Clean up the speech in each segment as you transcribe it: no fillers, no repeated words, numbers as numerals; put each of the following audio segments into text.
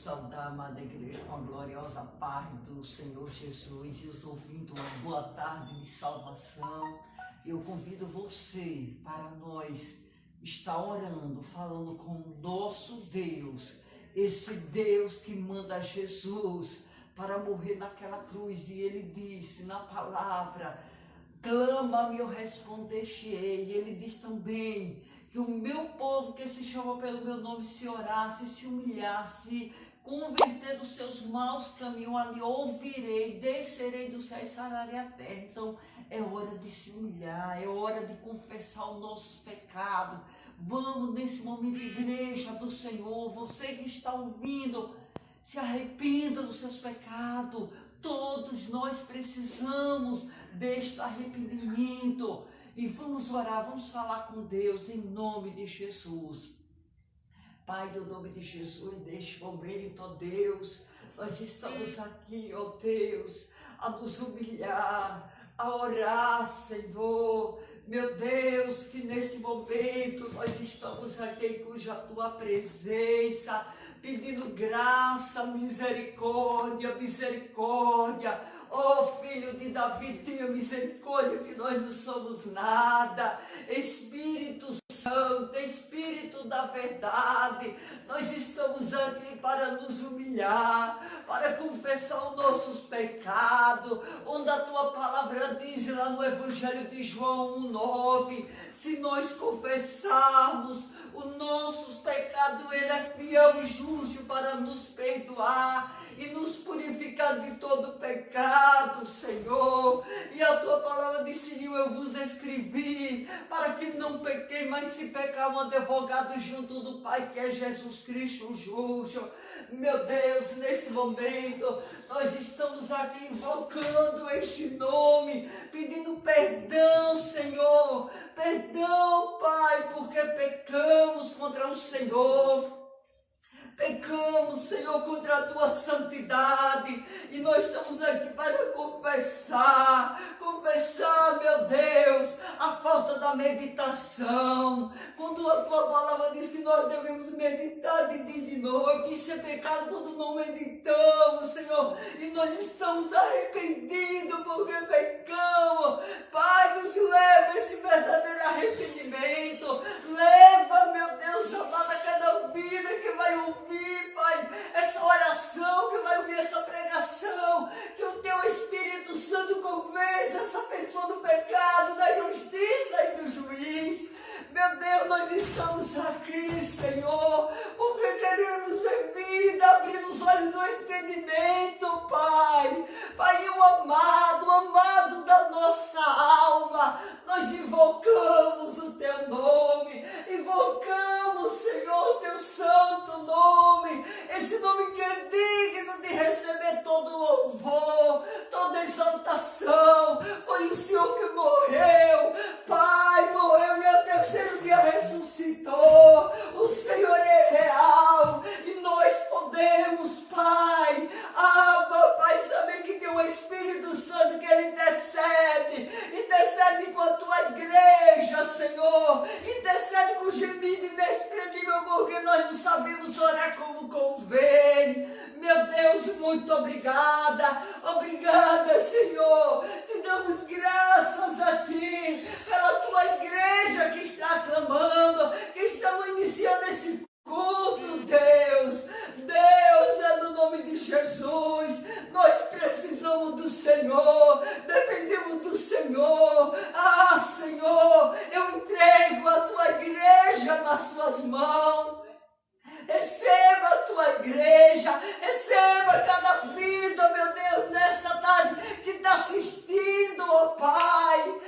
saudar a amada igreja com a gloriosa paz do Senhor Jesus. Eu sou ouvindo uma boa tarde de salvação. Eu convido você para nós estar orando, falando com o nosso Deus, esse Deus que manda Jesus para morrer naquela cruz. E ele disse na palavra: clama-me, eu responder-te-ei. Ele diz também que o meu povo que se chama pelo meu nome, se orasse, se humilhasse, converter dos seus maus caminhos, a mim ouvirei, descerei do céu e sararei a terra. Então é hora de se humilhar, é hora de confessar os nossos pecados. Vamos nesse momento, igreja do Senhor, você que está ouvindo, se arrependa dos seus pecados. Todos nós precisamos deste arrependimento. E vamos orar, vamos falar com Deus em nome de Jesus. Pai, no nome de Jesus, neste momento, ó Deus, nós estamos aqui, ó Deus, a nos humilhar, a orar, Senhor. Meu Deus, que nesse momento nós estamos aqui cuja tua presença, pedindo graça, misericórdia, misericórdia. Oh, filho de Davi, tenha misericórdia, que nós não somos nada. Espírito Santo, Espírito da verdade, nós estamos aqui para nos humilhar, para confessar os nossos pecados, onde a tua palavra diz lá no Evangelho de João 1,9, se nós confessarmos os nossos pecados, ele é fiel e justo para nos perdoar e nos purificar de todo pecado, Senhor. E a tua palavra diz: Senhor, eu vos escrevi para que não pequei, mas se pecar, um advogado junto do Pai, que é Jesus Cristo, o justo. Meu Deus, nesse momento, nós estamos aqui invocando este nome, pedindo perdão, Senhor. Perdão, Pai, porque pecamos contra o Senhor. Pecamos, Senhor, contra a tua santidade, e nós estamos aqui para confessar, meu Deus, a falta da meditação. Quando a tua palavra diz que nós devemos meditar de dia e de noite, isso é pecado quando não meditamos, Senhor, e nós estamos arrependidos porque pecamos. Pai, nos leva a esse verdadeiro arrependimento, leva, meu Deus amado, a cada vida que vai ouvir, Pai, essa oração, que vai ouvir essa pregação, que o teu Espírito Santo convença essa pessoa do pecado, da justiça e do juiz. Meu Deus, nós estamos aqui, Senhor, porque queremos ver vida, abrir os olhos do entendimento, Pai. Pai, o amado da nossa alma, nós invocamos o teu nome, invocamos, Senhor, o teu santo nome, esse nome que é digno de receber todo louvor, toda exaltação. Foi o Senhor que morreu, Pai, morreu e ao terceiro dia ressuscitou. O Senhor é real e nós podemos, Pai, Pai, saber que tem um Espírito Santo que ele intercede com a tua igreja, Senhor, intercede com gemido inexprimível, porque nós não sabemos orar como convém. Meu Deus, muito obrigada, Senhor, te damos graças a ti, pela tua igreja que está clamando, que estamos iniciando esse culto, Deus, é no nome de Jesus, nós precisamos do Senhor, dependemos do Senhor. Senhor, eu entrego a tua igreja nas suas mãos. Receba a tua igreja, receba cada vida, meu Deus, nessa tarde que está assistindo, ó Pai.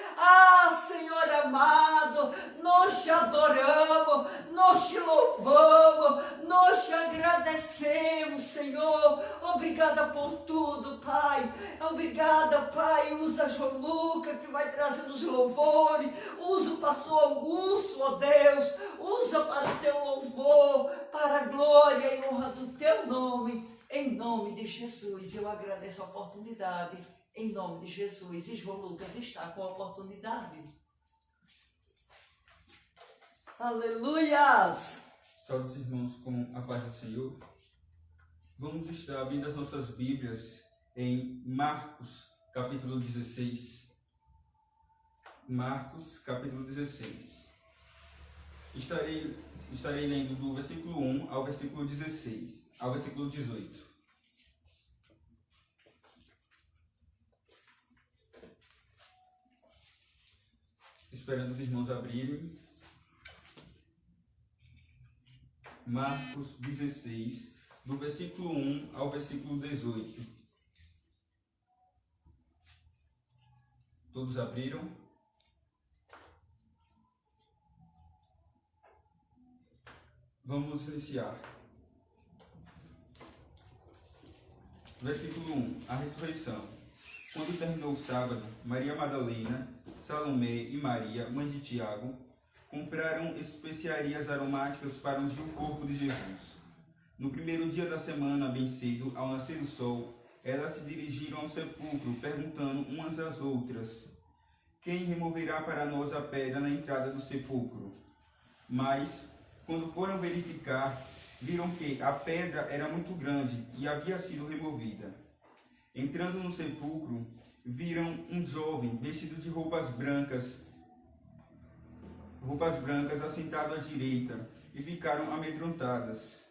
Senhor amado, nós te adoramos, nós te louvamos, nós te agradecemos, Senhor. Obrigada por tudo, Pai. Obrigada, Pai. Usa a Joluca, que vai trazendo os louvores. Usa o pastor Augusto, ó Deus. Usa para o teu louvor, para a glória e honra do teu nome, em nome de Jesus. Eu agradeço a oportunidade, em nome de Jesus. E João Lucas está com a oportunidade. Aleluias! Saúde os irmãos com a paz do Senhor. Vamos estar abrindo as nossas Bíblias em Marcos, capítulo 16. Marcos, capítulo 16. Estarei lendo do versículo 1 ao versículo 16, ao versículo 18. Esperando os irmãos abrirem. Marcos 16, do versículo 1 ao versículo 18. Todos abriram? Vamos iniciar. Versículo 1. A ressurreição. Quando terminou o sábado, Maria Madalena, Salomé e Maria, mãe de Tiago, compraram especiarias aromáticas para ungir o corpo de Jesus. No primeiro dia da semana, bem cedo, ao nascer do sol, elas se dirigiram ao sepulcro, perguntando umas às outras: quem removerá para nós a pedra na entrada do sepulcro? Mas, quando foram verificar, viram que a pedra era muito grande e havia sido removida. Entrando no sepulcro, viram um jovem vestido de roupas brancas assentado à direita, e ficaram amedrontadas.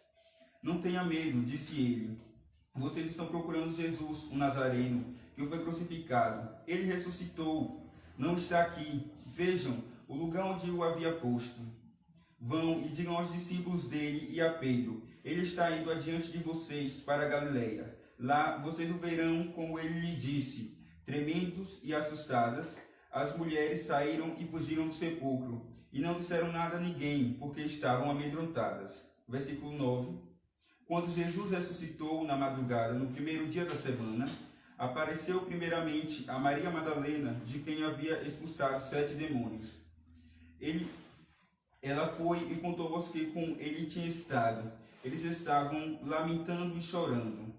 Não tenha medo, disse ele. Vocês estão procurando Jesus, o Nazareno, que foi crucificado. Ele ressuscitou. Não está aqui. Vejam o lugar onde o havia posto. Vão e digam aos discípulos dele e a Pedro: ele está indo adiante de vocês para a Galileia. Lá vocês o verão como ele lhe disse. Tremendos e assustadas, as mulheres saíram e fugiram do sepulcro, e não disseram nada a ninguém, porque estavam amedrontadas. Versículo 9. Quando Jesus ressuscitou na madrugada, no primeiro dia da semana, apareceu primeiramente a Maria Madalena, de quem havia expulsado 7 demônios. Ela foi e contou-aos que com ele tinha estado. Eles estavam lamentando e chorando.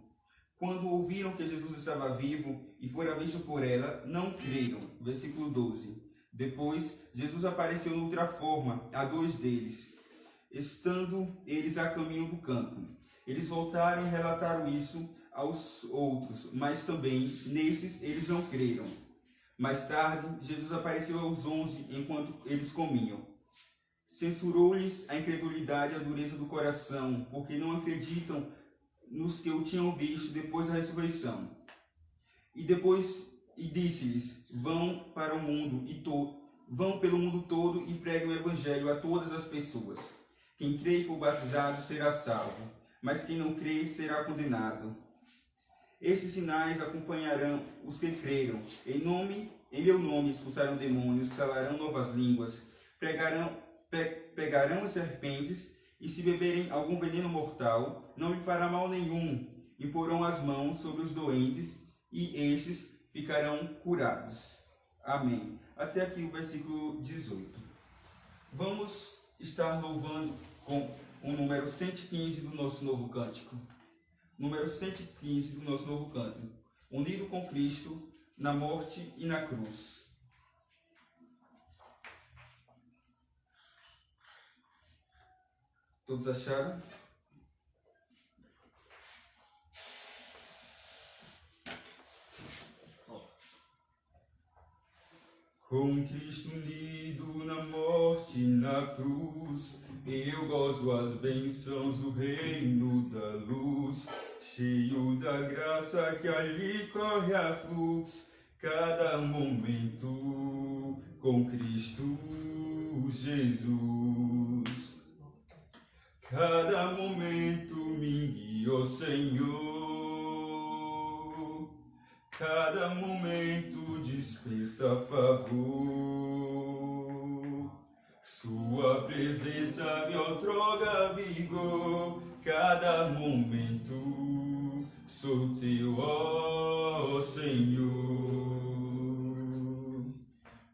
Quando ouviram que Jesus estava vivo e fora visto por ela, não creram. Versículo 12. Depois, Jesus apareceu noutra forma a 2 deles, estando eles a caminho do campo. Eles voltaram e relataram isso aos outros, mas também nesses eles não creram. Mais tarde, Jesus apareceu aos 11 enquanto eles comiam. Censurou-lhes a incredulidade e a dureza do coração, porque não acreditam nos que o tinham visto depois da ressurreição. E disse-lhes: vão pelo mundo todo e preguem o evangelho a todas as pessoas. Quem crê e for batizado será salvo, mas quem não crê será condenado. Estes sinais acompanharão os que creram. Em meu nome expulsarão demônios, falarão novas línguas, pegarão as serpentes, e se beberem algum veneno mortal, não lhe fará mal nenhum. Imporão as mãos sobre os doentes, e estes ficarão curados. Amém. Até aqui o versículo 18. Vamos estar louvando com o número 115 do nosso novo cântico. Número 115 do nosso novo cântico. Unido com Cristo na morte e na cruz. Todos acharam? Com Cristo unido na morte e na cruz, eu gozo as bênçãos do reino da luz, cheio da graça que ali corre a fluxo, cada momento com Cristo Jesus. Cada momento me guia, ó Senhor, cada momento dispensa favor. Sua presença me outorga vigor, cada momento sou teu, ó Senhor.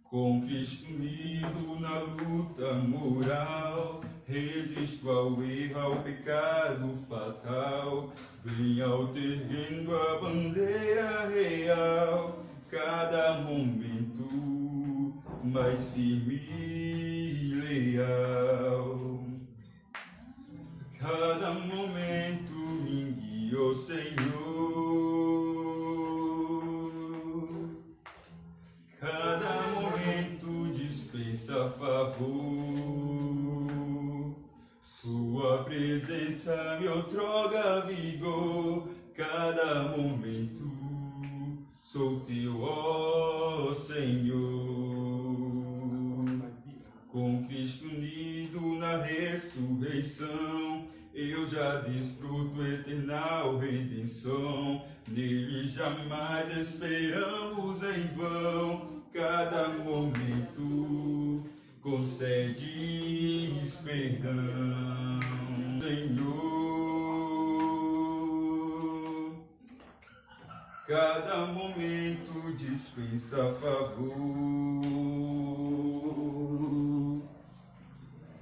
Com Cristo unido na luta moral, resisto ao erro, ao pecado fatal, bem alto erguendo a bandeira real, cada momento mais firme e leal. Cada momento me guia, ó presença me outorga vigor, cada momento sou teu, ó Senhor. Com Cristo unido na ressurreição, eu já desfruto eternal redenção. Nele jamais esperamos em vão, cada momento concedes perdão, Senhor. Cada momento dispensa favor,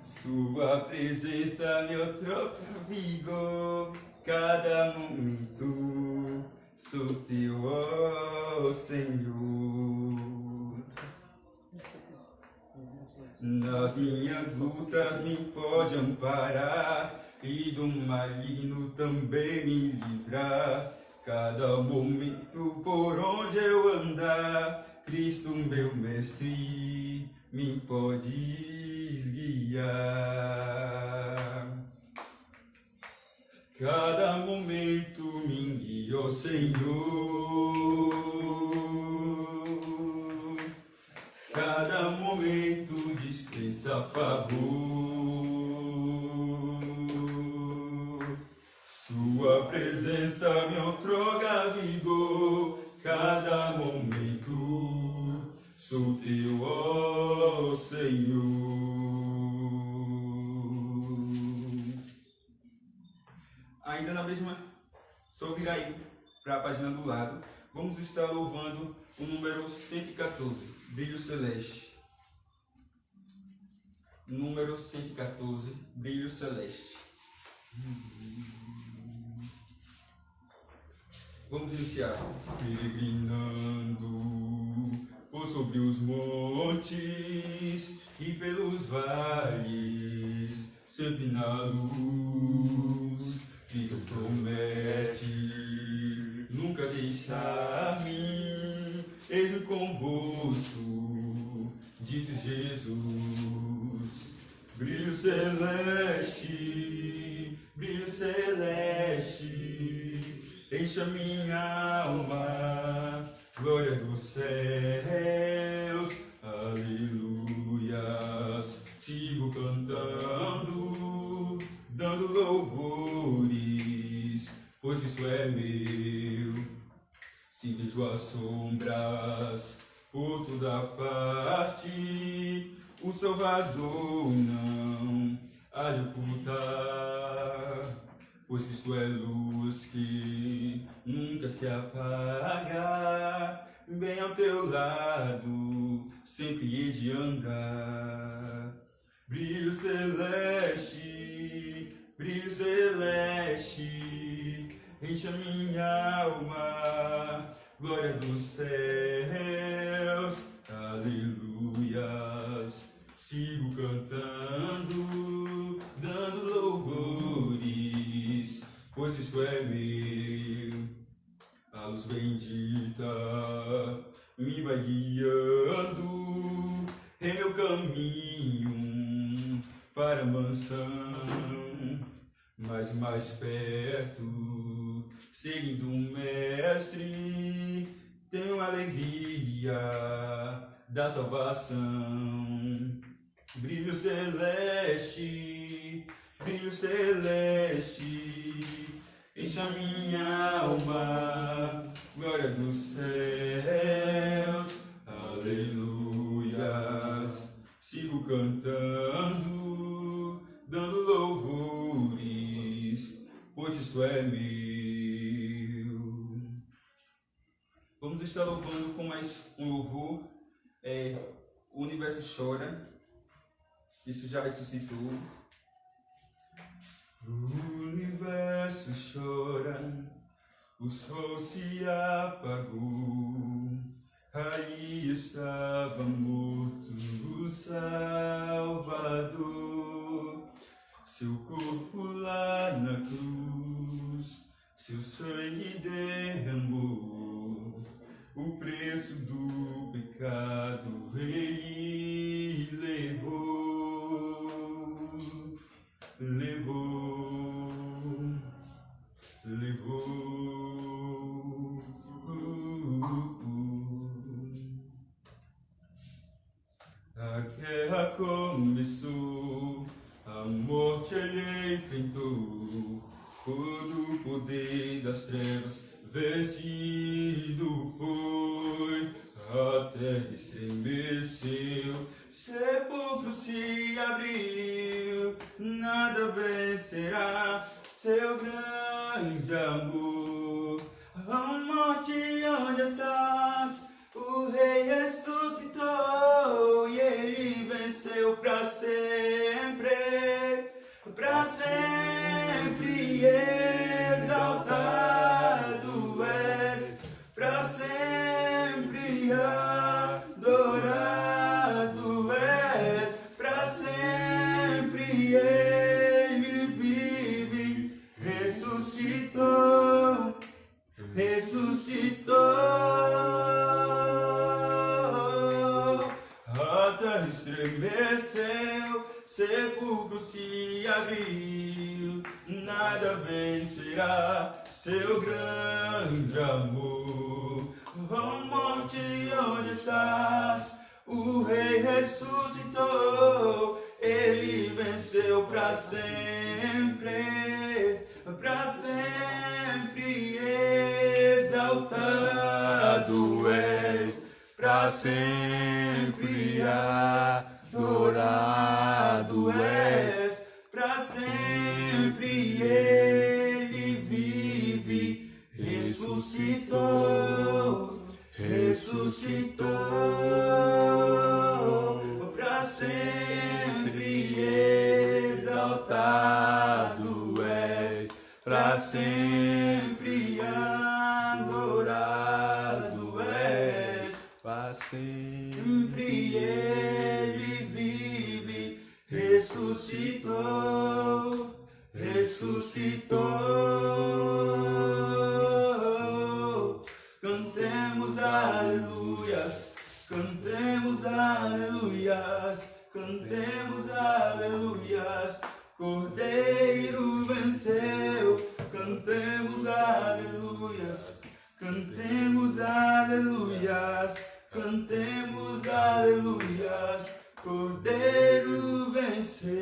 sua presença me outorga vigor, cada momento sou teu, ó Senhor. Nas minhas lutas me pode amparar, e do maligno também me livrar. Cada momento por onde eu andar, Cristo meu mestre, me podes guiar. Cada momento me guia, ó Senhor. Cada momento dispensa favor, sua presença me outorga vigor, cada momento sou teu, ó Senhor. Ainda na mesma, só virar aí para a página do lado, vamos estar louvando o número 114. Brilho celeste. Número 114, brilho celeste. Vamos iniciar. Peregrinando por sobre os montes e pelos vales, sempre na luz que tu promete nunca deixar-me. Eis-me convosco, disse Jesus. Brilho celeste, enche a minha alma, glória dos céus, aleluias. Sigo cantando, dando louvores, pois isso é meu. Se vejo as sombras por toda parte, o Salvador não há de ocultar, pois Cristo é luz que nunca se apaga. Bem ao teu lado sempre hei de andar. Brilho celeste, enche a minha alma, glória dos céus, aleluias. Sigo cantando, dando louvores, pois isso é meu. A luz bendita me vai guiando em meu caminho para a mansão, mais perto, seguindo o Mestre, tenho alegria da salvação. Brilho celeste, enche a minha alma, glória dos céus, aleluias. Sigo cantando, dando louvores, pois isso é meu. Vamos estar louvando com mais um louvor, o universo chora. Isso já ressuscitou. O universo chora, o sol se apagou, aí estava morto o Salvador. Seu corpo lá na cruz, seu sangue derramou, o preço do pecado ele levou. enfrentou todo o poder das trevas, vencido foi, a terra estremeceu, sepulcro se abriu, nada vencerá seu grande amor. Ó morte, onde estás? O Rei ressuscitou e ele venceu para sempre exaltado és, para sempre adorado és, para sempre ele vive, ressuscitou. A terra estremeceu, sepulcro se abriu, nada vencerá seu grande amor. Ó morte, onde estás? O Rei ressuscitou, ele venceu para sempre exaltado és, para sempre adorado és, para sempre ele vive, ressuscitou, para sempre exaltado és, para sempre adorado és, para sempre ele vive, ressuscitou. Cantemos aleluias, cantemos aleluias, cantemos aleluias. Cordeiro venceu, cantemos aleluias, cantemos aleluias, cantemos aleluias. Cordeiro venceu,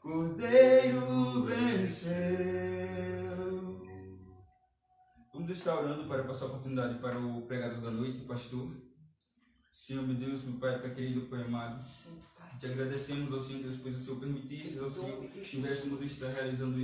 Cordeiro venceu. Vamos estar orando para passar a oportunidade para o pregador da noite, pastor. Senhor, meu Deus, meu Pai querido, Pai amado, te agradecemos, ó Senhor Deus, pois o Senhor permitisse, ó Senhor, que estivéssemos estar realizando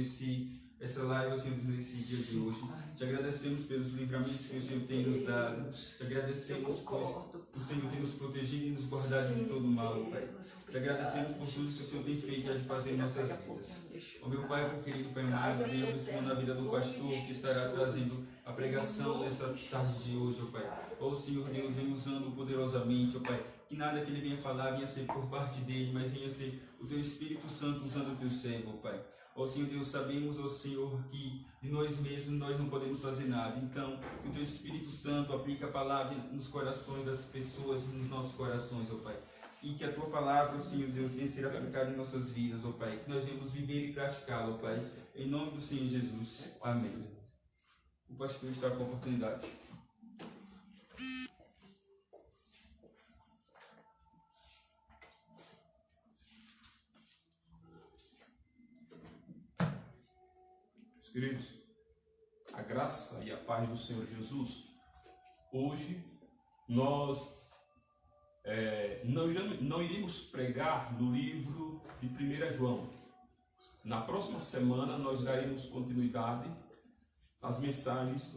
essa live, ó Senhor Deus, nesse dia de hoje. Te agradecemos pelos livramentos que o Senhor tem nos dado. Te agradecemos, pois o Senhor tem nos protegido e nos guardado de todo mal, Pai. Te agradecemos por tudo que o Senhor tem feito e há de fazer em nossas vidas. Ó meu Pai querido, Pai amado, venha abençoando a vida do pastor que estará trazendo a pregação nesta tarde de hoje, ó Pai. Ó Senhor Deus, vem usando poderosamente, ó Pai. Que nada que ele venha falar venha ser por parte dele, mas venha ser o Teu Espírito Santo usando o Teu servo, ó Pai. Ó Senhor Deus, sabemos, ó Senhor, que de nós mesmos nós não podemos fazer nada. Então, que o Teu Espírito Santo aplique a palavra nos corações das pessoas, nos nossos corações, ó Pai. E que a Tua palavra, Senhor Deus, venha ser aplicada em nossas vidas, ó Pai. Que nós venhamos viver e praticá-la, ó Pai. Em nome do Senhor Jesus. Amém. O pastor está com a oportunidade. Queridos, a graça e a paz do Senhor Jesus. Hoje nós não iremos pregar no livro de 1 João. Na próxima semana nós daremos continuidade às mensagens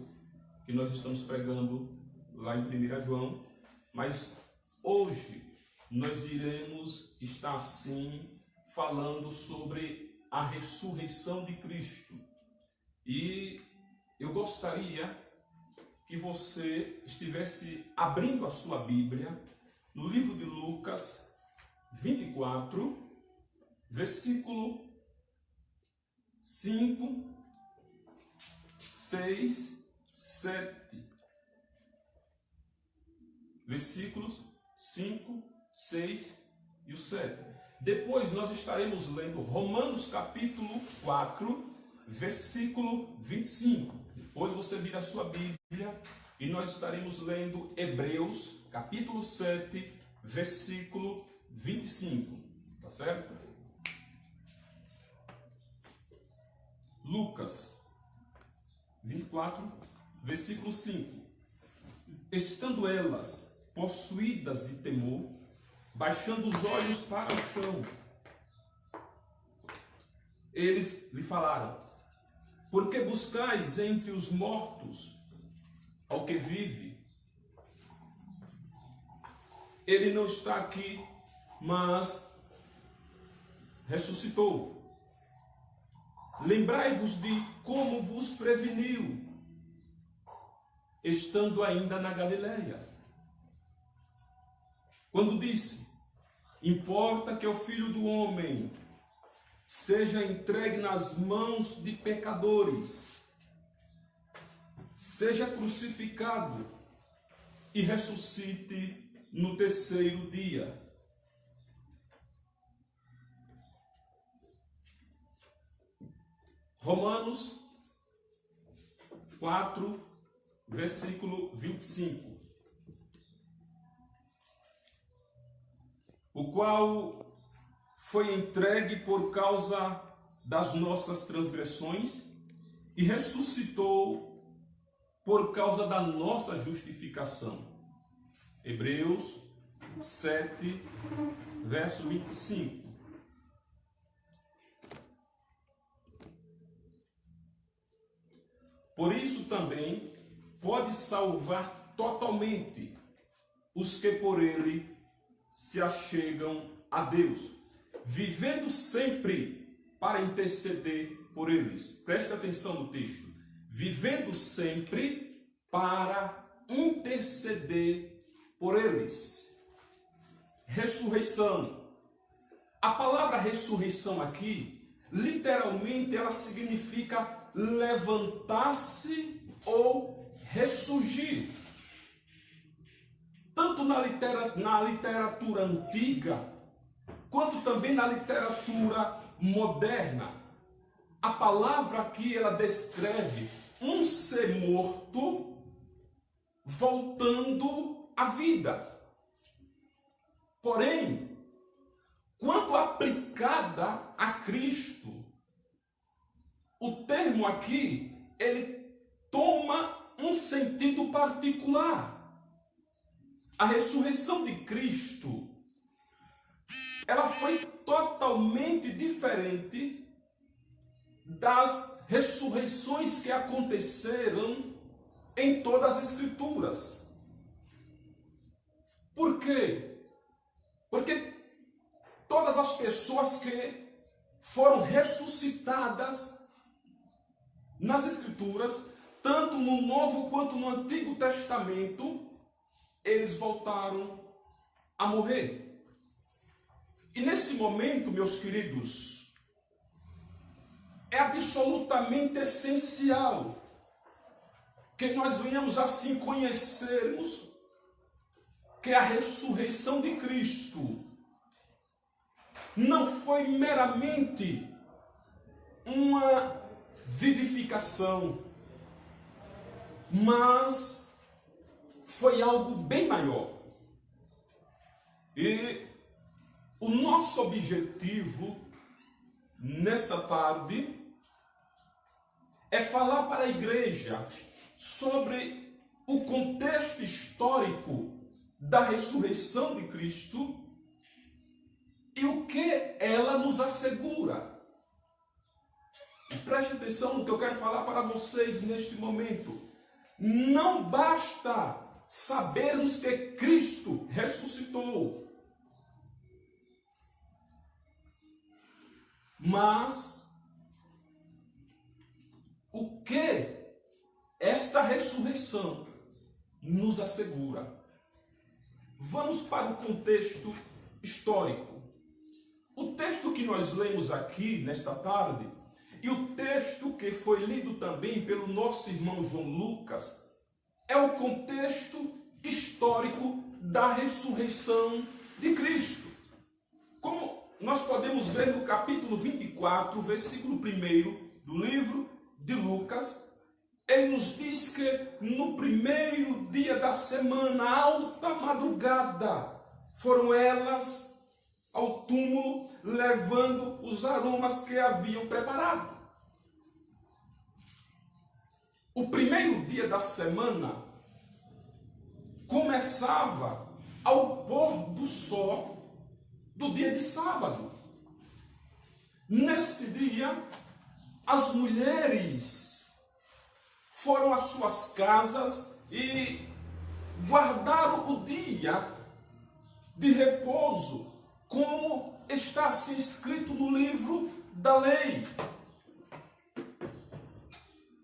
que nós estamos pregando lá em 1 João. Mas hoje nós iremos estar assim falando sobre a ressurreição de Cristo. E eu gostaria que você estivesse abrindo a sua Bíblia no livro de Lucas 24, versículo 5, 6, 7. Versículos 5, 6 e o 7. Depois nós estaremos lendo Romanos capítulo 4, versículo 25. Depois você vira a sua Bíblia e nós estaremos lendo Hebreus capítulo 7, versículo 25. Tá certo? Lucas 24, versículo 5. Estando elas possuídas de temor, baixando os olhos para o chão, eles lhe falaram: por que buscais entre os mortos ao que vive? Ele não está aqui, mas ressuscitou. Lembrai-vos de como vos preveniu, estando ainda na Galileia, quando disse: importa que o Filho do Homem seja entregue nas mãos de pecadores, seja crucificado e ressuscite no terceiro dia. Romanos 4, versículo 25. O qual foi entregue por causa das nossas transgressões e ressuscitou por causa da nossa justificação. Hebreus 7, verso 25. Por isso também pode salvar totalmente os que por ele se achegam a Deus, vivendo sempre para interceder por eles. Preste atenção no texto. Vivendo sempre para interceder por eles. Ressurreição. A palavra ressurreição aqui, literalmente, ela significa levantar-se ou ressurgir. Tanto na literatura antiga, quanto também na literatura moderna. A palavra aqui, ela descreve um ser morto voltando à vida. Porém, quando aplicada a Cristo, o termo aqui, ele toma um sentido particular. A ressurreição de Cristo, ela foi totalmente diferente das ressurreições que aconteceram em todas as Escrituras. Por quê? Porque todas as pessoas que foram ressuscitadas nas Escrituras, tanto no Novo quanto no Antigo Testamento, eles voltaram a morrer. E nesse momento, meus queridos, é absolutamente essencial que nós venhamos assim conhecermos que a ressurreição de Cristo não foi meramente uma vivificação, mas foi algo bem maior. E o nosso objetivo nesta tarde é falar para a igreja sobre o contexto histórico da ressurreição de Cristo e o que ela nos assegura. Preste atenção no que eu quero falar para vocês neste momento. Não basta sabermos que Cristo ressuscitou, mas o que esta ressurreição nos assegura? Vamos para o contexto histórico. O texto que nós lemos aqui nesta tarde e o texto que foi lido também pelo nosso irmão João Lucas é o contexto histórico da ressurreição de Cristo. Como nós podemos ver no capítulo 24, versículo 1 do livro de Lucas, ele nos diz que no primeiro dia da semana, alta madrugada, foram elas ao túmulo, levando os aromas que haviam preparado. O primeiro dia da semana começava ao pôr do sol do dia de sábado. Neste dia, as mulheres foram às suas casas e guardaram o dia de repouso, como está assim escrito no livro da lei.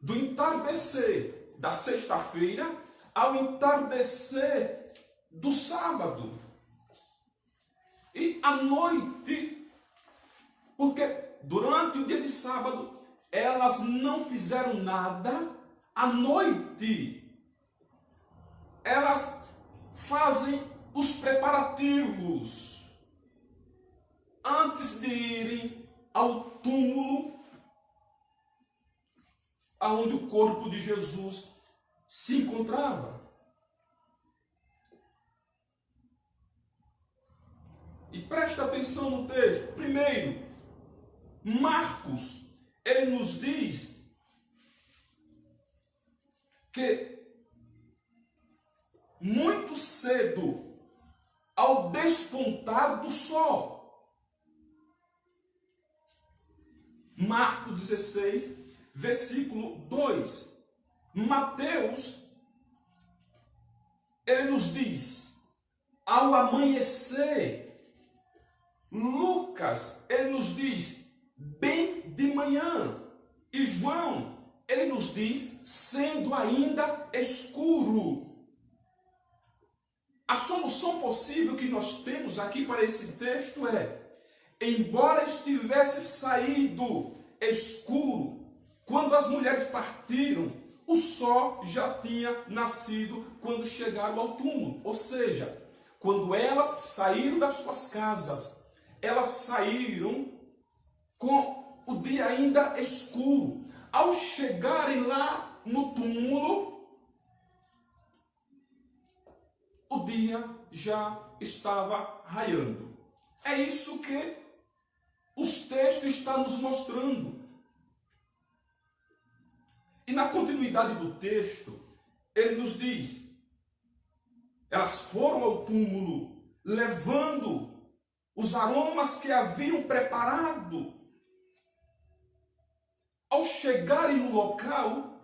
Do entardecer da sexta-feira ao entardecer do sábado. E à noite, porque durante o dia de sábado elas não fizeram nada, à noite elas fazem os preparativos antes de irem ao túmulo aonde o corpo de Jesus se encontrava. E presta atenção no texto. Primeiro, Marcos, ele nos diz que muito cedo, ao despontar do sol, Marcos 16, versículo 2. Mateus, ele nos diz, ao amanhecer. Lucas, ele nos diz, bem de manhã. E João, ele nos diz, sendo ainda escuro. A solução possível que nós temos aqui para esse texto é, embora estivesse saído escuro, quando as mulheres partiram, o sol já tinha nascido quando chegaram ao túmulo. Ou seja, quando elas saíram das suas casas, elas saíram com o dia ainda escuro. Ao chegarem lá no túmulo, o dia já estava raiando. É isso que os textos estão nos mostrando. E na continuidade do texto, ele nos diz, elas foram ao túmulo, levando os aromas que haviam preparado. Ao chegarem no local,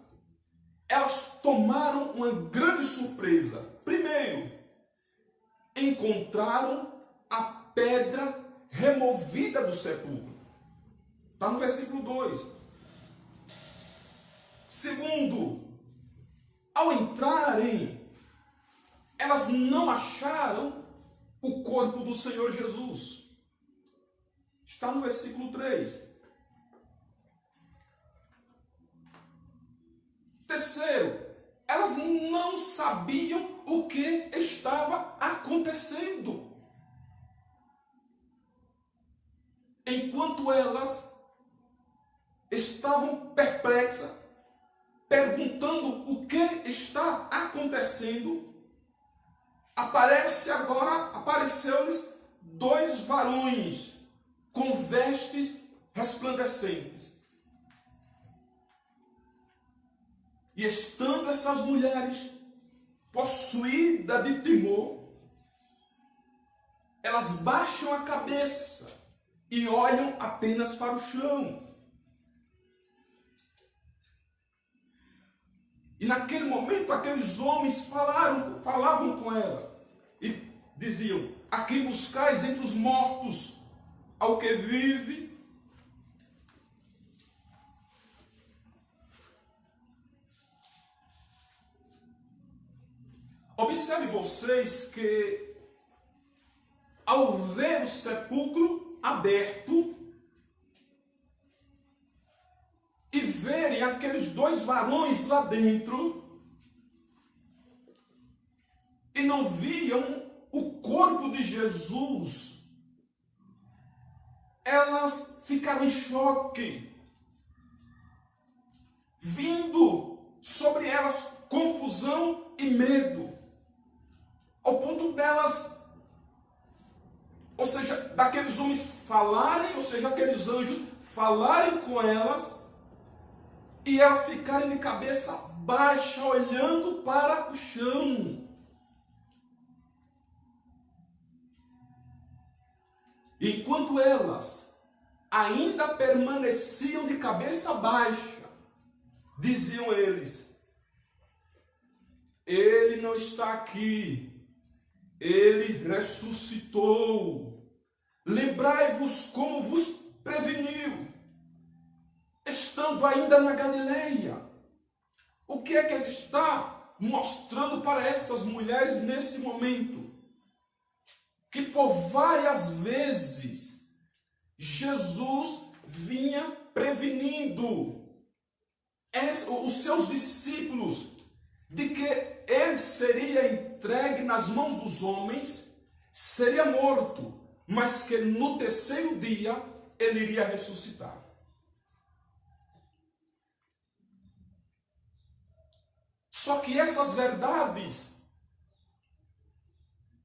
elas tomaram uma grande surpresa. Primeiro, encontraram a pedra removida do sepulcro. Está no versículo 2. Segundo, ao entrarem, elas não acharam o corpo do Senhor Jesus. Está no versículo 3. Terceiro, elas não sabiam o que estava acontecendo. Enquanto elas estavam perplexas, perguntando o que está acontecendo, apareceu-lhes 2 varões com vestes resplandecentes. E estando essas mulheres possuídas de temor, elas baixam a cabeça e olham apenas para o chão. E naquele momento, aqueles homens falavam com ela e diziam, a quem buscais entre os mortos, ao que vive? Observe vocês que, ao ver o sepulcro aberto e verem aqueles 2 varões lá dentro e não viam o corpo de Jesus, elas ficaram em choque, vindo sobre elas confusão e medo, ao ponto delas, ou seja, daqueles homens falarem, ou seja, aqueles anjos falarem com elas e elas ficarem de cabeça baixa, olhando para o chão. Enquanto elas ainda permaneciam de cabeça baixa, diziam eles: ele não está aqui, ele ressuscitou. Lembrai-vos como vos preveniu, estando ainda na Galileia. O que é que ele está mostrando para essas mulheres nesse momento? Que por várias vezes Jesus vinha prevenindo os seus discípulos de que ele seria entregue nas mãos dos homens, seria morto, mas que no terceiro dia ele iria ressuscitar. Só que essas verdades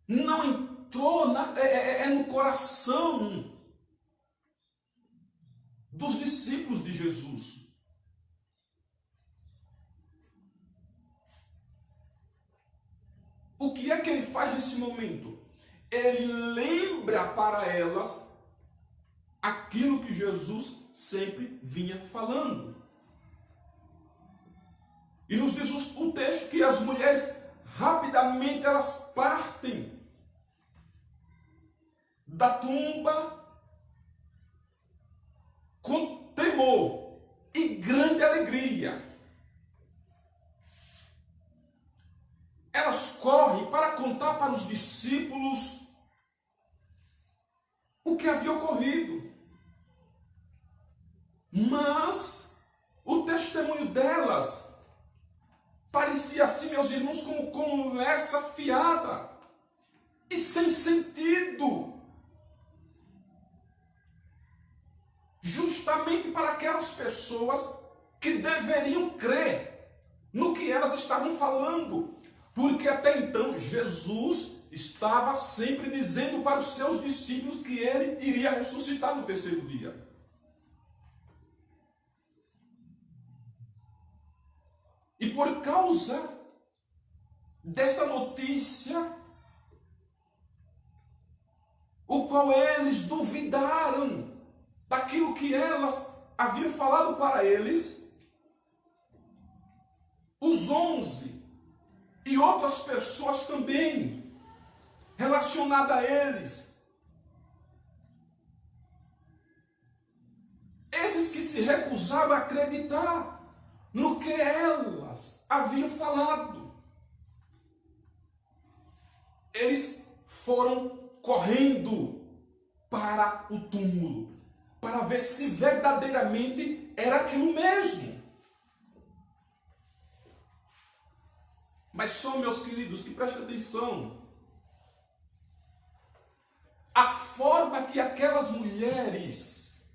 não entrou no coração dos discípulos de Jesus. O que é que ele faz nesse momento? Ele lembra para elas aquilo que Jesus sempre vinha falando. E nos diz o texto que as mulheres rapidamente elas partem da tumba com temor e grande alegria. Elas correm para contar para os discípulos o que havia ocorrido. Mas o testemunho delas parecia assim, meus irmãos, como conversa fiada e sem sentido. Justamente para aquelas pessoas que deveriam crer no que elas estavam falando. Porque até então Jesus estava sempre dizendo para os seus discípulos que ele iria ressuscitar no terceiro dia. E por causa dessa notícia, o qual eles duvidaram daquilo que elas haviam falado para eles, os 11 e outras pessoas também relacionadas a eles, esses que se recusaram a acreditar no que elas haviam falado, eles foram correndo para o túmulo, para ver se verdadeiramente era aquilo mesmo. Mas só, meus queridos, que prestem atenção, a forma que aquelas mulheres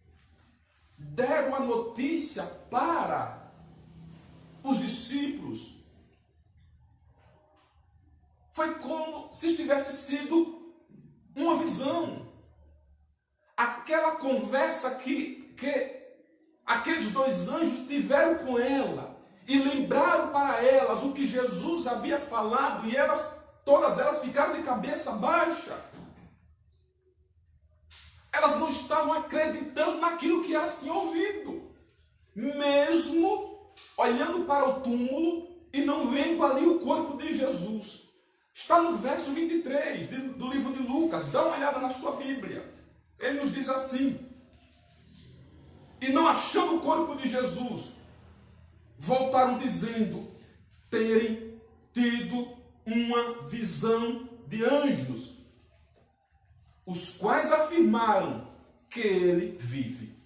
deram a notícia para os discípulos foi como se tivesse sido uma visão. Aquela conversa que aqueles dois anjos tiveram com ela e lembraram para elas o que Jesus havia falado, e todas elas ficaram de cabeça baixa. Elas não estavam acreditando naquilo que elas tinham ouvido, mesmo olhando para o túmulo e não vendo ali o corpo de Jesus. Está no verso 23 do livro de Lucas. Dá uma olhada na sua Bíblia. Ele nos diz assim: e não achando o corpo de Jesus, voltaram dizendo terem tido uma visão de anjos, os quais afirmaram que ele vive.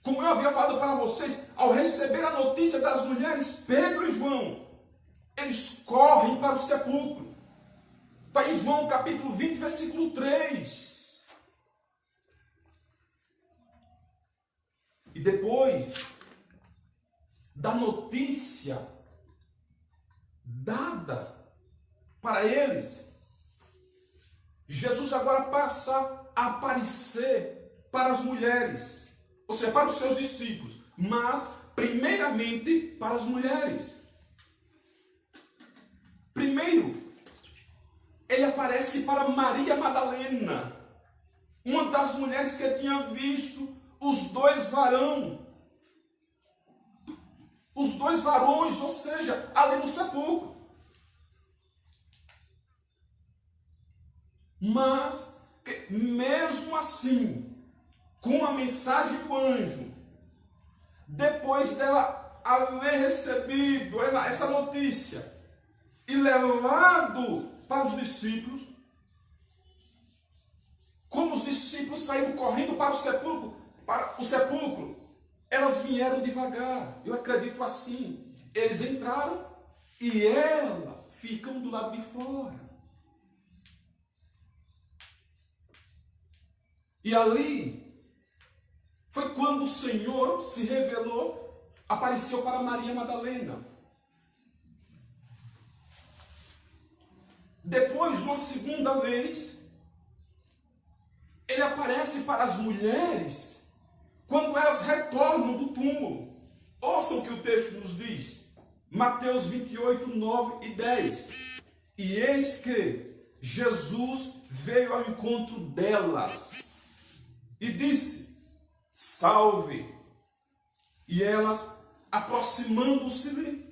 Como eu havia falado para vocês, ao receber a notícia das mulheres Pedro e João, eles correm para o sepulcro. Está em João capítulo 20, versículo 3. E depois da notícia dada para eles, Jesus agora passa a aparecer para as mulheres, ou seja, para os seus discípulos, mas primeiramente para as mulheres. Primeiro, ele aparece para Maria Madalena, uma das mulheres que tinha visto os dois varões, ou seja, ali no sepulcro. Mas, mesmo assim, com a mensagem do anjo, depois dela haver recebido essa notícia e levado para os discípulos, como os discípulos saíram correndo para o sepulcro, elas vieram devagar. Eu acredito assim. Eles entraram e elas ficam do lado de fora. E ali foi quando o Senhor se revelou, apareceu para Maria Madalena. Depois, uma segunda vez, ele aparece para as mulheres quando elas retornam do túmulo. Ouçam o que o texto nos diz. Mateus 28, 9 e 10. E eis que Jesus veio ao encontro delas e disse: salve! E elas, aproximando-se-lhe,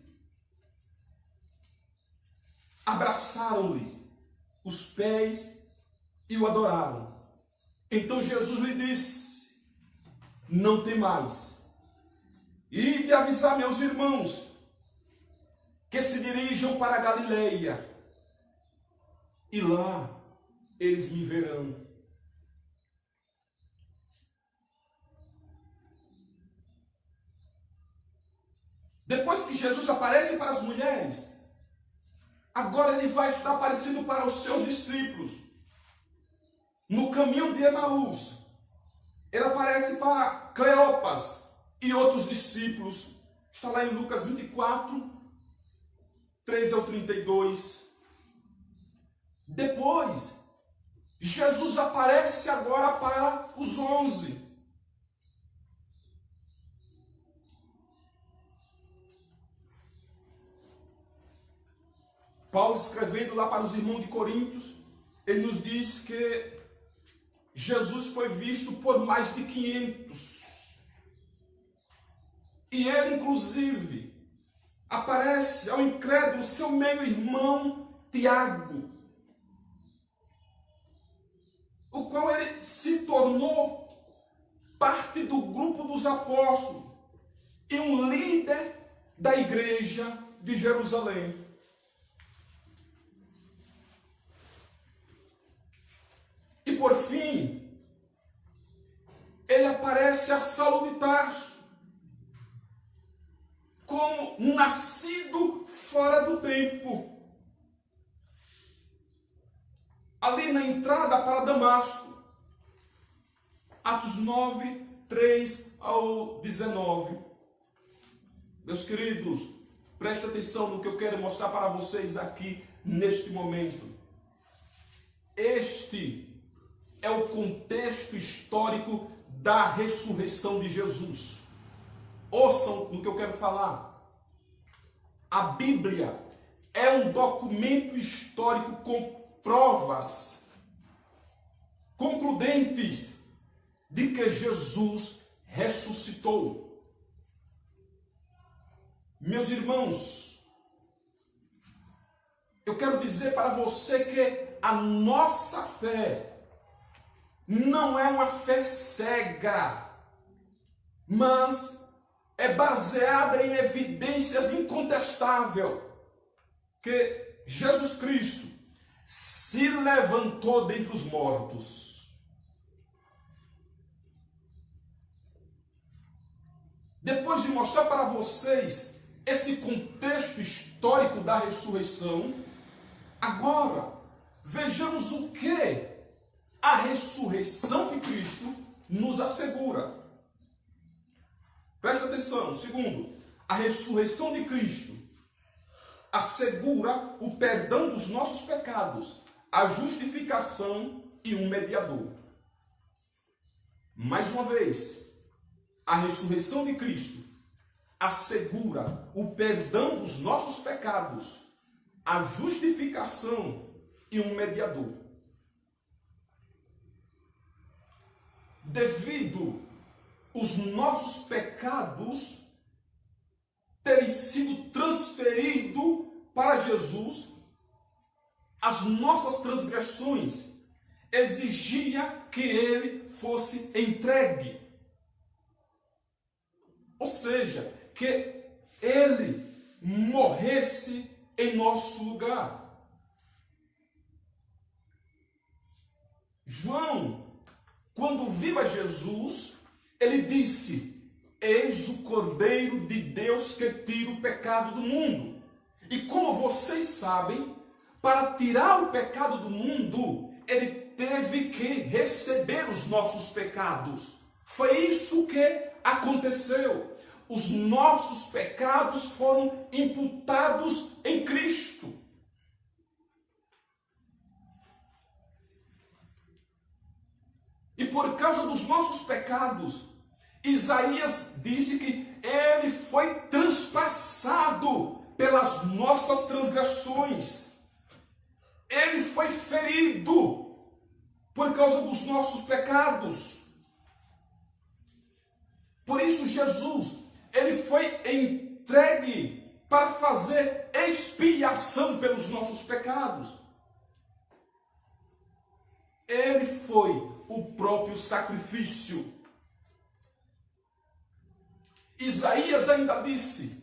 abraçaram-lhe os pés e o adoraram. Então Jesus lhe disse: não temais, e de avisar meus irmãos que se dirijam para a Galileia, e lá eles me verão. Depois que Jesus aparece para as mulheres, agora ele vai estar aparecendo para os seus discípulos. No caminho de Emaús, ele aparece para Cleopas e outros discípulos. Está lá em Lucas 24, 3 ao 32. Depois, Jesus aparece agora para os 11. Paulo, escrevendo lá para os irmãos de Coríntios, ele nos diz que Jesus foi visto por mais de 500. E ele, inclusive, aparece ao incrédulo seu meio-irmão Tiago, o qual ele se tornou parte do grupo dos apóstolos e um líder da igreja de Jerusalém. E por fim, ele aparece a Saulo de Tarso, como nascido fora do tempo, ali na entrada para Damasco. Atos 9, 3 ao 19. Meus queridos, preste atenção no que eu quero mostrar para vocês aqui neste momento. Este é o contexto histórico da ressurreição de Jesus. Ouçam no que eu quero falar. A Bíblia é um documento histórico com provas concludentes de que Jesus ressuscitou. Meus irmãos, eu quero dizer para você que a nossa fé não é uma fé cega, mas é baseada em evidências incontestáveis que Jesus Cristo se levantou dentre os mortos. Depois de mostrar para vocês esse contexto histórico da ressurreição, agora vejamos o que a ressurreição de Cristo nos assegura. Presta atenção. Segundo, a ressurreição de Cristo assegura o perdão dos nossos pecados, a justificação e um mediador. Mais uma vez, a ressurreição de Cristo assegura o perdão dos nossos pecados, a justificação e um mediador. Devido os nossos pecados terem sido transferidos para Jesus, as nossas transgressões exigia que ele fosse entregue. Ou seja, que ele morresse em nosso lugar. João, quando viu a Jesus, ele disse: eis o Cordeiro de Deus que tira o pecado do mundo. E como vocês sabem, para tirar o pecado do mundo, ele teve que receber os nossos pecados. Foi isso que aconteceu. Os nossos pecados foram imputados em Cristo. E por causa dos nossos pecados, Isaías disse que ele foi transpassado pelas nossas transgressões. Ele foi ferido por causa dos nossos pecados. Por isso Jesus, ele foi entregue para fazer expiação pelos nossos pecados. Ele foi o próprio sacrifício. Isaías ainda disse: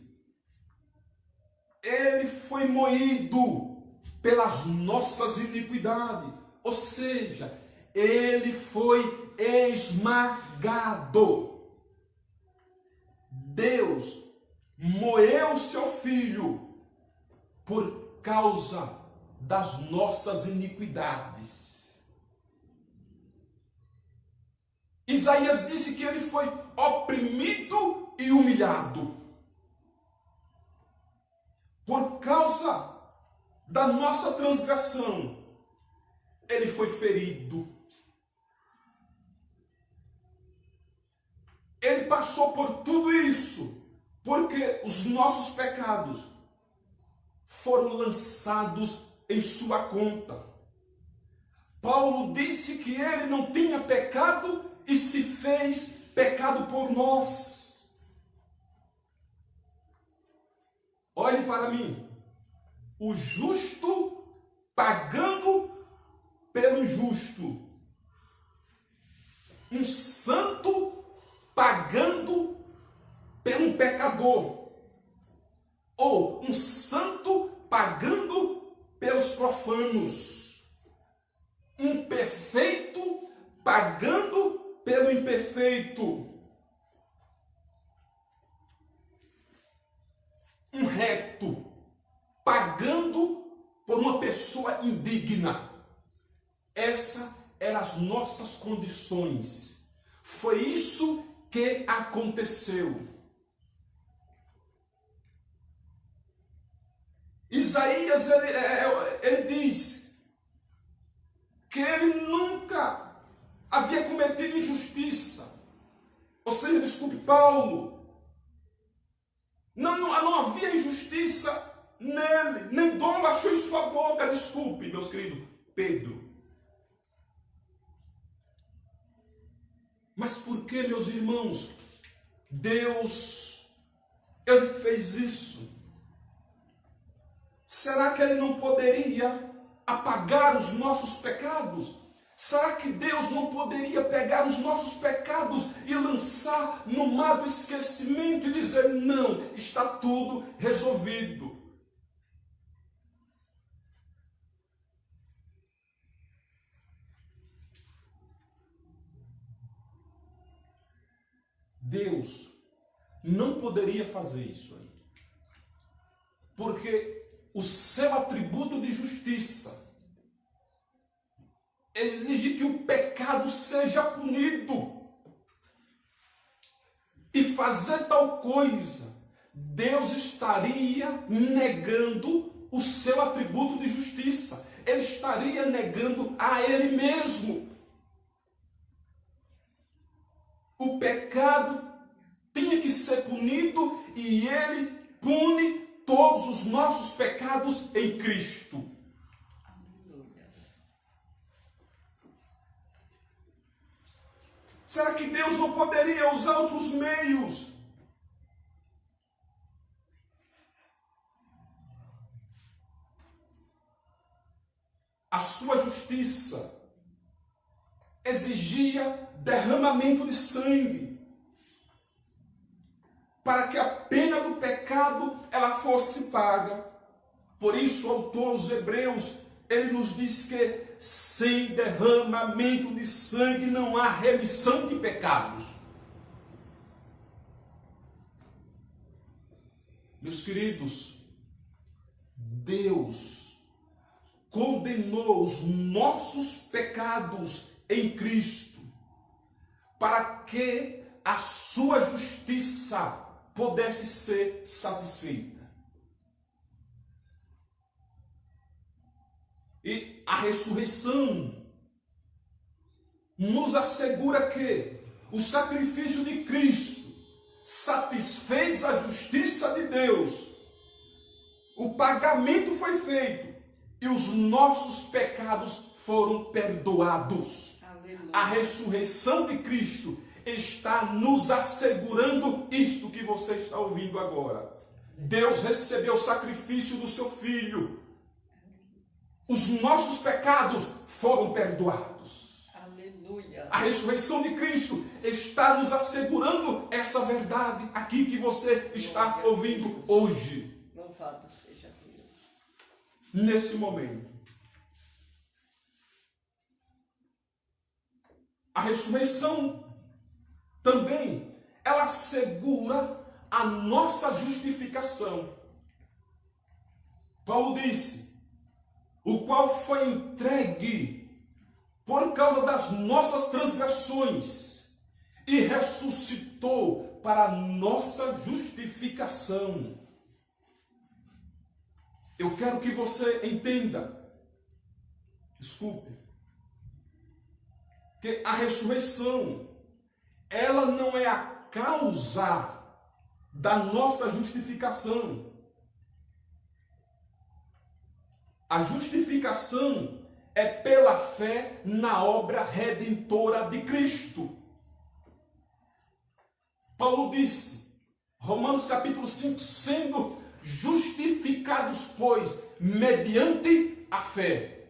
ele foi moído pelas nossas iniquidades. Ou seja, ele foi esmagado. Deus moeu seu filho por causa das nossas iniquidades. Isaías disse que ele foi oprimido e humilhado por causa da nossa transgressão. Ele foi ferido. Ele passou por tudo isso porque os nossos pecados foram lançados em sua conta. Paulo disse que ele não tinha pecado e se fez pecado por nós. Olhe para mim. O justo pagando pelo injusto. Um santo pagando por um pecador. Ou um santo pagando pelos profanos. Um perfeito pagando pelo imperfeito. Um reto pagando por uma pessoa indigna. Essas eram as nossas condições. Foi isso que aconteceu. Isaías, ele diz que ele nunca havia cometido injustiça. Ou seja, desculpe, Paulo, não havia injustiça nele, nem dolo achou em sua boca. Desculpe, meus queridos, Pedro. Mas por que, meus irmãos, Deus, ele fez isso? Será que ele não poderia apagar os nossos pecados? Será que Deus não poderia pegar os nossos pecados e lançar no mar do esquecimento e dizer: não, está tudo resolvido? Deus não poderia fazer isso aí, porque o seu atributo de justiça exige que o pecado seja punido. E fazer tal coisa, Deus estaria negando o seu atributo de justiça. ele estaria negando a ele mesmo. O pecado tinha que ser punido e ele pune todos os nossos pecados em Cristo. Será que Deus não poderia usar outros meios? A sua justiça exigia derramamento de sangue para que a pena do pecado ela fosse paga. Por isso, o autor aos Hebreus, ele nos diz que sem derramamento de sangue não há remissão de pecados. Meus queridos, Deus condenou os nossos pecados em Cristo para que a sua justiça pudesse ser satisfeita. E a ressurreição nos assegura que o sacrifício de Cristo satisfez a justiça de Deus. O pagamento foi feito e os nossos pecados foram perdoados. Aleluia. A ressurreição de Cristo está nos assegurando isto que você está ouvindo agora. Deus recebeu o sacrifício do seu Filho. Os nossos pecados foram perdoados. Aleluia. A ressurreição de Cristo está nos assegurando essa verdade aqui que você está ouvindo hoje. Louvado seja Deus. Nesse momento. A ressurreição também, ela assegura a nossa justificação. Paulo disse: o qual foi entregue por causa das nossas transgressões e ressuscitou para a nossa justificação. Eu quero que você entenda, desculpe, que a ressurreição, ela não é a causa da nossa justificação. A justificação é pela fé na obra redentora de Cristo. Paulo disse, Romanos capítulo 5, sendo justificados, pois, mediante a fé.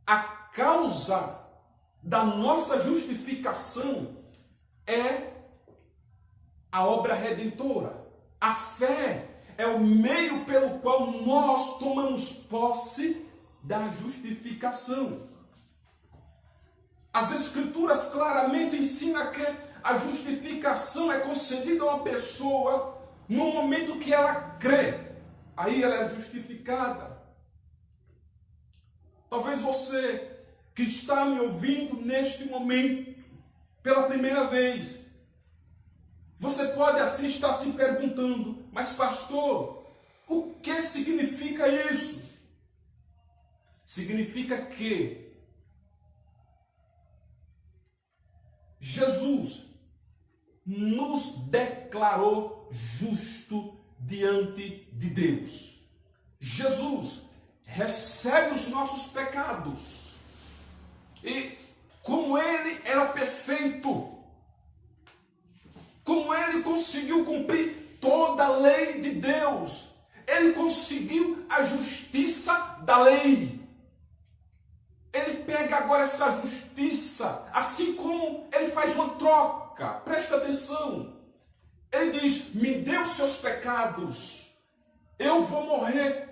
A causa da nossa justificação é a obra redentora. A fé é o meio pelo qual nós tomamos posse da justificação. As Escrituras claramente ensinam que a justificação é concedida a uma pessoa no momento que ela crê. Aí ela é justificada. Talvez você que está me ouvindo neste momento, pela primeira vez, você pode assim estar se perguntando: mas pastor, o que significa isso? Significa que Jesus nos declarou justo diante de Deus. Jesus recebe os nossos pecados. E como ele era perfeito, como ele conseguiu cumprir toda a lei de Deus, ele conseguiu a justiça da lei. Ele pega agora essa justiça, assim como ele faz uma troca. Presta atenção. Ele diz: me dê os seus pecados, eu vou morrer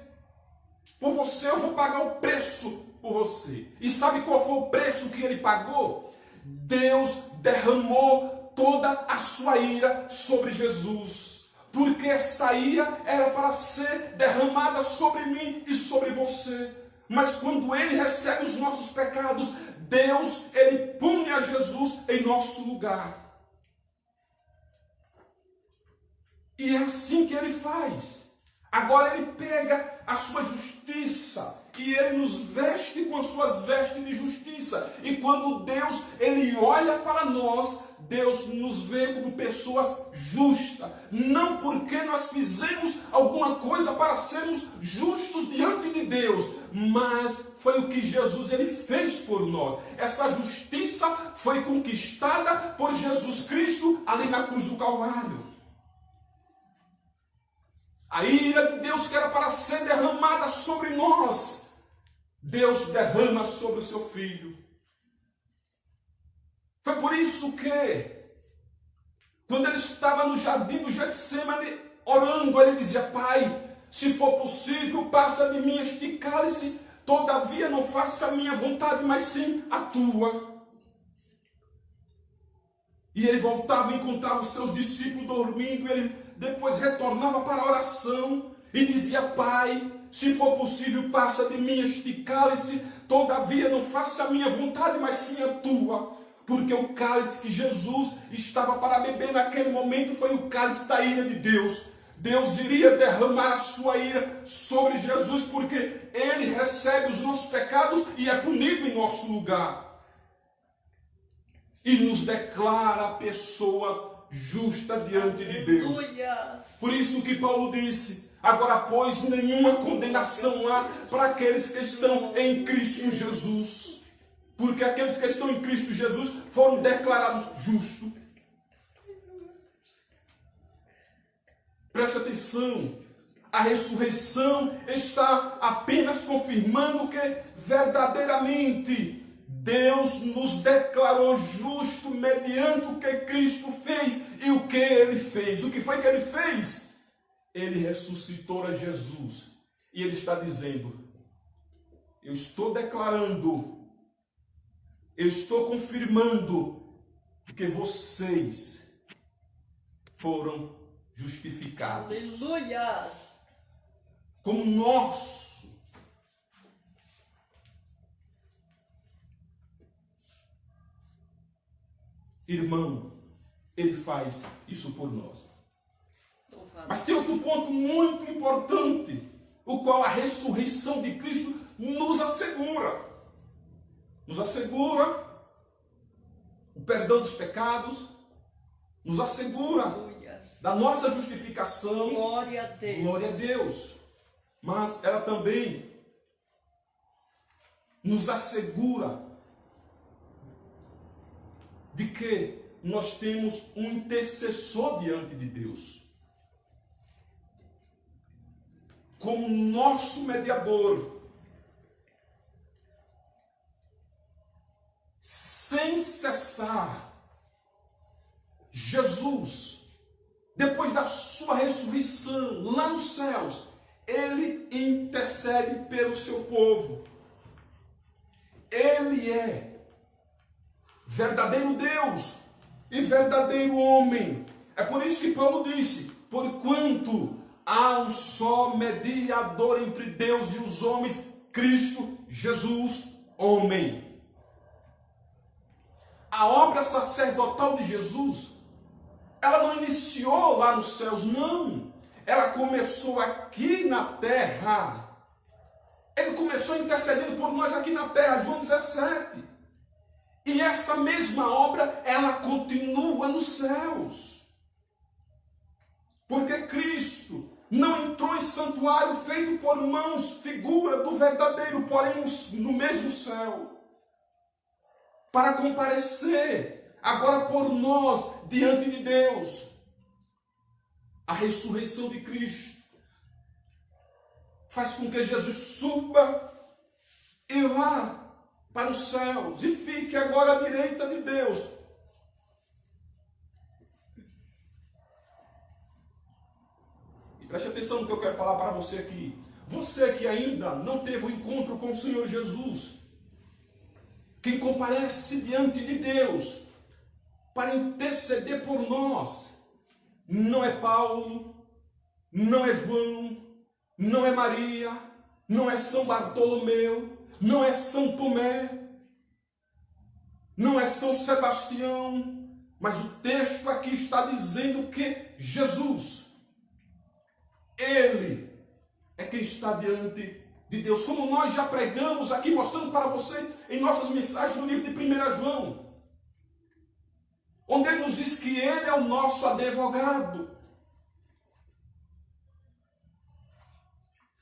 por você, eu vou pagar o preço por você. E sabe qual foi o preço que ele pagou? Deus derramou toda a sua ira sobre Jesus, porque esta ira era para ser derramada sobre mim e sobre você. Mas quando ele recebe os nossos pecados, Deus, ele pune a Jesus em nosso lugar. E é assim que ele faz. Agora ele pega a sua justiça que Ele nos veste com as suas vestes de justiça. E quando Deus, Ele olha para nós, Deus nos vê como pessoas justas. Não porque nós fizemos alguma coisa para sermos justos diante de Deus, mas foi o que Jesus Ele fez por nós. Essa justiça foi conquistada por Jesus Cristo ali na cruz do Calvário. A ira de Deus que era para ser derramada sobre nós, Deus derrama sobre o seu Filho. Foi por isso que, quando ele estava no jardim do Getsêmani, orando, ele dizia: Pai, se for possível, passa de mim este cálice, todavia não faça a minha vontade, mas sim a tua. E ele voltava a encontrar os seus discípulos dormindo, e ele depois retornava para a oração e dizia: Pai, se for possível, passa de mim este cálice, todavia não faça a minha vontade, mas sim a tua. Porque o cálice que Jesus estava para beber naquele momento foi o cálice da ira de Deus. Deus iria derramar a sua ira sobre Jesus, porque Ele recebe os nossos pecados e é punido em nosso lugar. E nos declara pessoas justas diante de Deus. Por isso que Paulo disse: agora, pois, nenhuma condenação há para aqueles que estão em Cristo Jesus. Porque aqueles que estão em Cristo Jesus foram declarados justos. Preste atenção. A ressurreição está apenas confirmando que verdadeiramente Deus nos declarou justo mediante o que Cristo fez. E o que Ele fez? O que foi que Ele fez? Ele ressuscitou a Jesus. E Ele está dizendo: eu estou declarando, eu estou confirmando que vocês foram justificados. Aleluia! Como nosso irmão, Ele faz isso por nós. Mas tem outro ponto muito importante, o qual a ressurreição de Cristo nos assegura. Nos assegura o perdão dos pecados, nos assegura da nossa justificação. Glória a Deus. Glória a Deus. Mas ela também nos assegura de que nós temos um intercessor diante de Deus, como nosso mediador, sem cessar. Jesus, depois da sua ressurreição lá nos céus, Ele intercede pelo seu povo. Ele é verdadeiro Deus e verdadeiro homem. É por isso que Paulo disse: porquanto há um só mediador entre Deus e os homens, Cristo Jesus, homem. A obra sacerdotal de Jesus, ela não iniciou lá nos céus, não. Ela começou aqui na terra. Ele começou intercedendo por nós aqui na terra, João 17. E esta mesma obra, ela continua nos céus. Porque Cristo não entrou em santuário feito por mãos, figura do verdadeiro, porém no mesmo céu, para comparecer agora por nós diante de Deus. A ressurreição de Cristo faz com que Jesus suba e vá para os céus e fique agora à direita de Deus. E preste atenção no que eu quero falar para você aqui. Você que ainda não teve o encontro com o Senhor Jesus, quem comparece diante de Deus para interceder por nós, não é Paulo, não é João, não é Maria, não é São Bartolomeu, não é São Tomé, não é São Sebastião, mas o texto aqui está dizendo que Jesus, Ele é quem está diante de Deus, como nós já pregamos aqui, mostrando para vocês em nossas mensagens no livro de 1 João, onde ele nos diz que ele é o nosso advogado.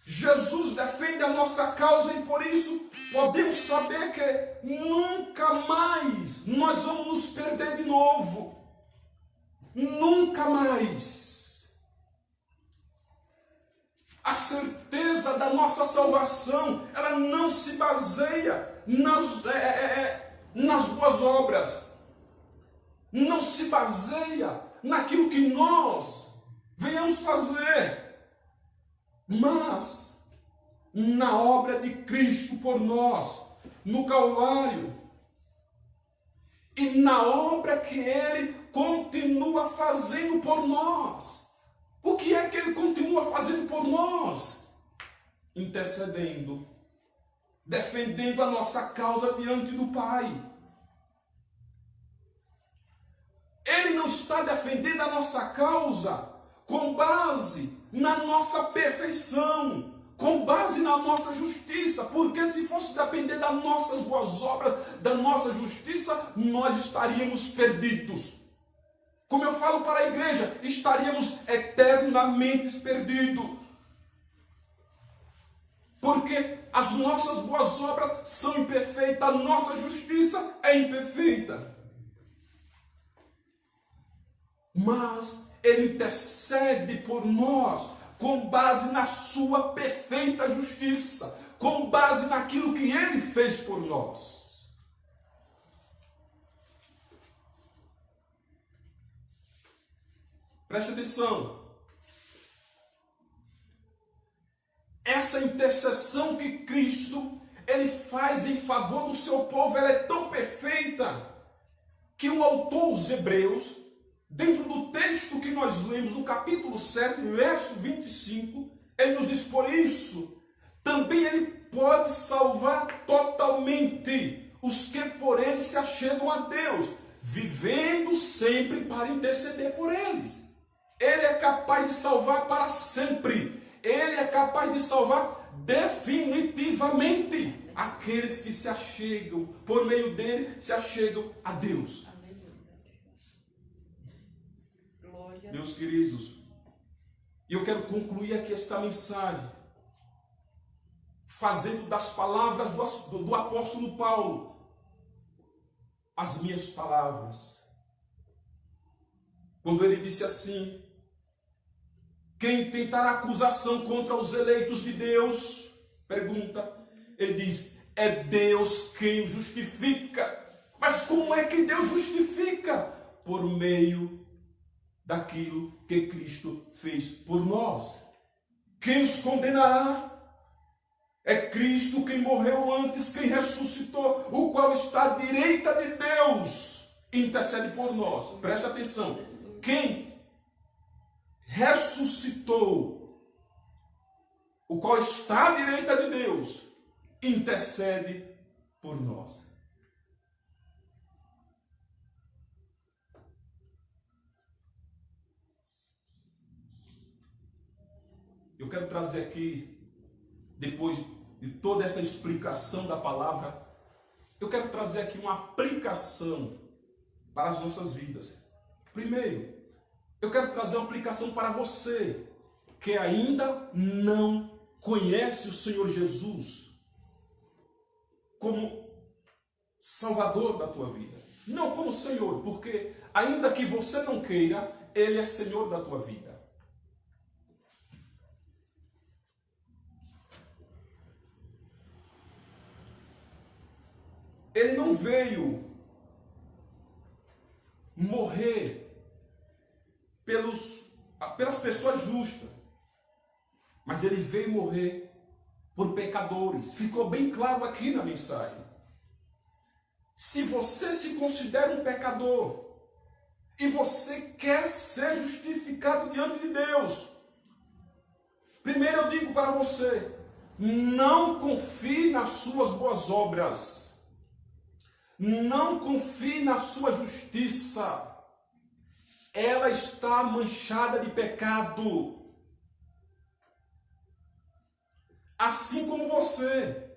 Jesus defende a nossa causa e por isso podemos saber que nunca mais nós vamos nos perder de novo. Nunca mais. A certeza da nossa salvação, ela não se baseia nas boas obras. Não se baseia naquilo que nós venhamos fazer, mas na obra de Cristo por nós, no Calvário, e na obra que Ele continua fazendo por nós. O que é que Ele continua fazendo por nós? Intercedendo, defendendo a nossa causa diante do Pai. Ele não está defendendo a nossa causa com base na nossa perfeição, com base na nossa justiça, porque se fosse depender das nossas boas obras, da nossa justiça, nós estaríamos perdidos. Como eu falo para a igreja, estaríamos eternamente perdidos. Porque as nossas boas obras são imperfeitas, a nossa justiça é imperfeita. Mas Ele intercede por nós com base na sua perfeita justiça, com base naquilo que Ele fez por nós. Preste atenção. Essa intercessão que Cristo Ele faz em favor do seu povo, ela é tão perfeita que o autor dos Hebreus, dentro do texto que nós lemos, no capítulo 7, verso 25, ele nos diz: por isso, também ele pode salvar totalmente os que por ele se achegam a Deus, vivendo sempre para interceder por eles. Ele é capaz de salvar para sempre. Ele é capaz de salvar definitivamente aqueles que se achegam, por meio dele, se achegam a Deus. Meus queridos, e eu quero concluir aqui esta mensagem, fazendo das palavras do apóstolo Paulo as minhas palavras. Quando ele disse assim: quem tentará acusação contra os eleitos de Deus? Pergunta. Ele diz: é Deus quem o justifica. Mas como é que Deus justifica? Por meio daquilo que Cristo fez por nós. Quem os condenará? É Cristo quem morreu antes, quem ressuscitou, o qual está à direita de Deus, intercede por nós. Presta atenção. Quem ressuscitou, o qual está à direita de Deus, intercede por nós. Eu quero trazer aqui, depois de toda essa explicação da palavra, eu quero trazer aqui uma aplicação para as nossas vidas. Primeiro, eu quero trazer uma aplicação para você que ainda não conhece o Senhor Jesus como Salvador da tua vida. Não como Senhor, porque ainda que você não queira, Ele é Senhor da tua vida. Ele não veio morrer pelas pessoas justas, mas ele veio morrer por pecadores. Ficou bem claro aqui na mensagem. Se você se considera um pecador e você quer ser justificado diante de Deus, primeiro eu digo para você: não confie nas suas boas obras. Não confie na sua justiça. Ela está manchada de pecado. assim como você.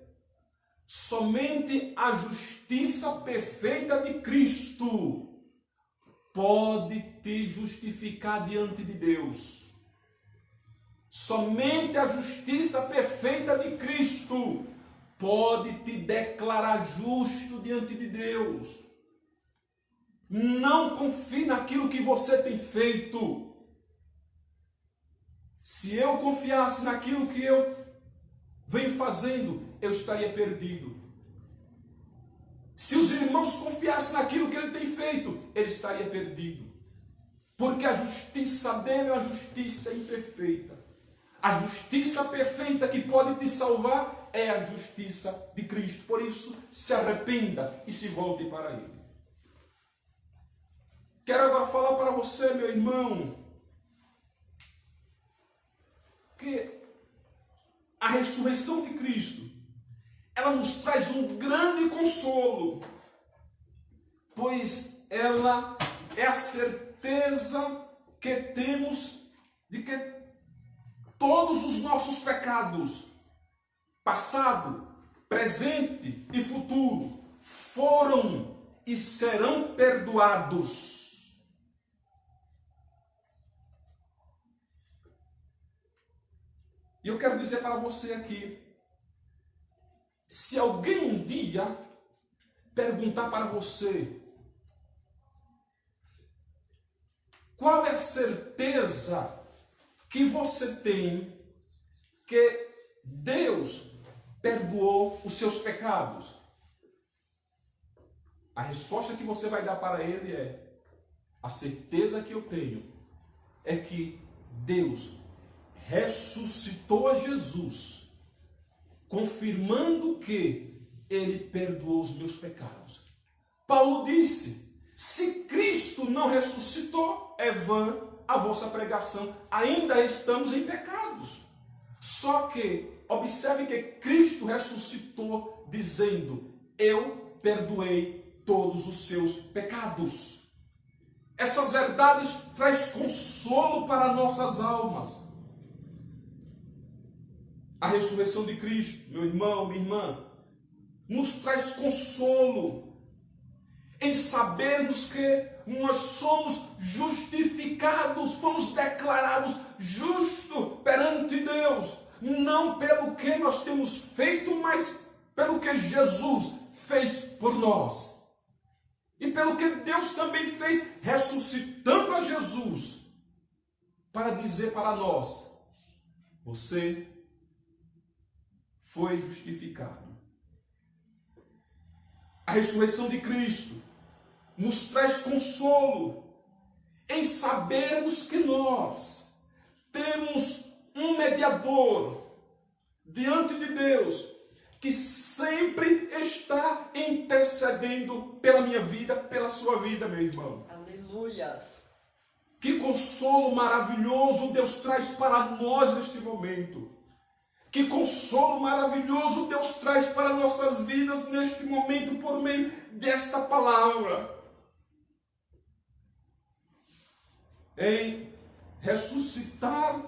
Somente a justiça perfeita de Cristo pode te justificar diante de Deus. Somente a justiça perfeita de Cristo pode te declarar justo diante de Deus. Não confie naquilo que você tem feito. Se eu confiasse naquilo que eu venho fazendo, eu estaria perdido. Se os irmãos confiassem naquilo que ele tem feito, ele estaria perdido. Porque a justiça dele é uma justiça imperfeita. A justiça perfeita que pode te salvar é a justiça de Cristo. Por isso, se arrependa e se volte para ele. Quero agora falar para você, meu irmão, que a ressurreição de Cristo, ela nos traz um grande consolo, pois ela é a certeza que temos de que todos os nossos pecados, passado, presente e futuro, foram e serão perdoados. E eu quero dizer para você aqui, se alguém um dia perguntar para você qual é a certeza que você tem que Deus perdoou os seus pecados, a resposta que você vai dar para ele é: a certeza que eu tenho é que Deus ressuscitou a Jesus, confirmando que ele perdoou os meus pecados. Paulo disse: se Cristo não ressuscitou, é vã a vossa pregação, ainda estamos em pecados. Só que, observe que Cristo ressuscitou dizendo: eu perdoei todos os seus pecados. Essas verdades trazem consolo para nossas almas. A ressurreição de Cristo, meu irmão, minha irmã, nos traz consolo em sabermos que nós somos justificados, fomos declarados justos perante Deus, não pelo que nós temos feito, mas pelo que Jesus fez por nós. E pelo que Deus também fez, ressuscitando a Jesus, para dizer para nós: você foi justificado. A ressurreição de Cristo nos traz consolo em sabermos que nós temos um mediador diante de Deus que sempre está intercedendo pela minha vida, pela sua vida, meu irmão. Aleluia! Que consolo maravilhoso Deus traz para nós neste momento. Que consolo maravilhoso Deus traz para nossas vidas neste momento por meio desta palavra. Em ressuscitar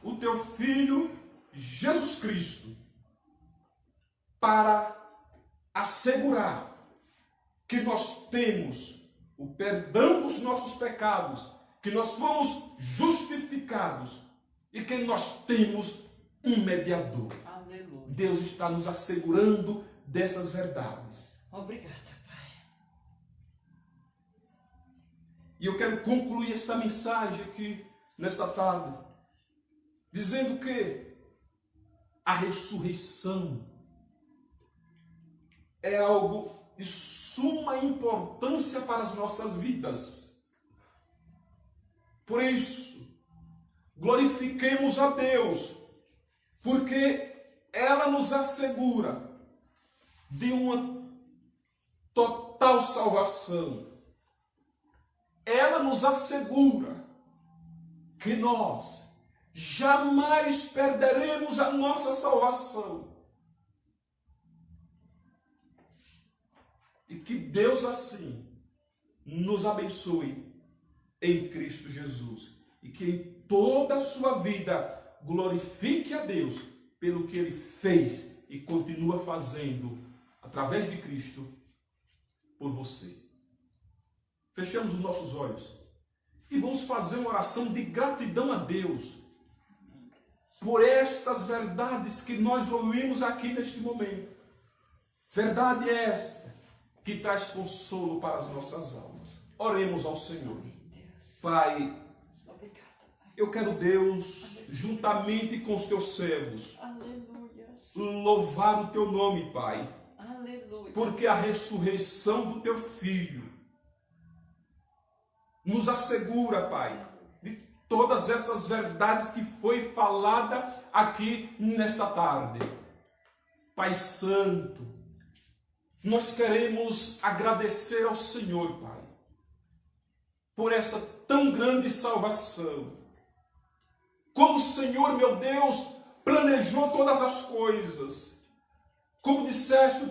o teu Filho Jesus Cristo para assegurar que nós temos o perdão dos nossos pecados, que nós fomos justificados e que nós temos um mediador. Aleluia. Deus está nos assegurando dessas verdades. Obrigada, Pai. E eu quero concluir esta mensagem aqui, nesta tarde, dizendo que a ressurreição é algo de suma importância para as nossas vidas. Por isso, glorifiquemos a Deus, porque ela nos assegura de uma total salvação. Ela nos assegura que nós jamais perderemos a nossa salvação. E que Deus assim nos abençoe em Cristo Jesus. E que em toda a sua vida glorifique a Deus pelo que Ele fez e continua fazendo através de Cristo por você. Fechamos os nossos olhos e vamos fazer uma oração de gratidão a Deus por estas verdades que nós ouvimos aqui neste momento. Verdade é esta que traz consolo para as nossas almas. Oremos ao Senhor. Pai, eu quero, Deus, juntamente com os teus servos, louvar o teu nome, Pai, porque a ressurreição do teu Filho nos assegura, Pai, de todas essas verdades que foi falada aqui nesta tarde. Pai Santo, nós queremos agradecer ao Senhor, Pai, por essa tão grande salvação. Como o Senhor, meu Deus, planejou todas as coisas. Como disseste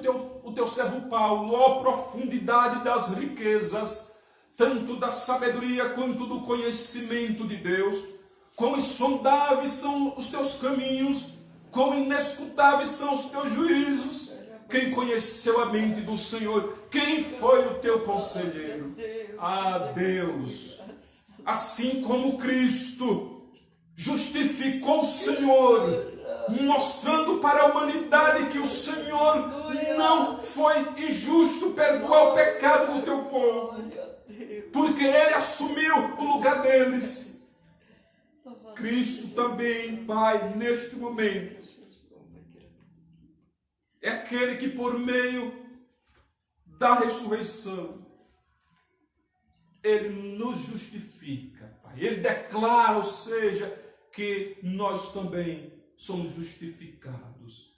o teu servo Paulo, ó profundidade das riquezas, tanto da sabedoria quanto do conhecimento de Deus. Quão insondáveis são os teus caminhos, quão inescrutáveis são os teus juízos. Quem conheceu a mente do Senhor? Quem foi o teu conselheiro? Ah, Deus, assim como Cristo justificou o Senhor, mostrando para a humanidade que o Senhor não foi injusto perdoar o pecado do teu povo, porque Ele assumiu o lugar deles. Cristo também, Pai, neste momento, é aquele que por meio da ressurreição, Ele nos justifica, Pai. Ele declara, ou seja, que nós também somos justificados,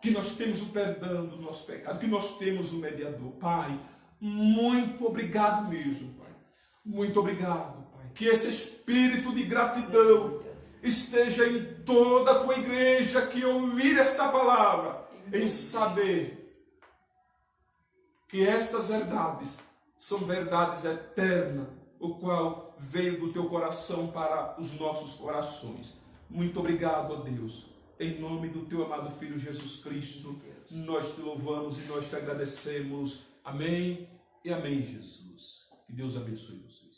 que nós temos o perdão dos nossos pecados, que nós temos o mediador. Pai, muito obrigado mesmo, Pai. Muito obrigado, Pai. Que esse espírito de gratidão esteja em toda a tua igreja que ouvir esta palavra, em saber que estas verdades são verdades eternas, o qual veio do teu coração para os nossos corações. Muito obrigado, ó Deus. Em nome do teu amado Filho Jesus Cristo, nós te louvamos e nós te agradecemos. Amém e amém, Jesus. Que Deus abençoe vocês.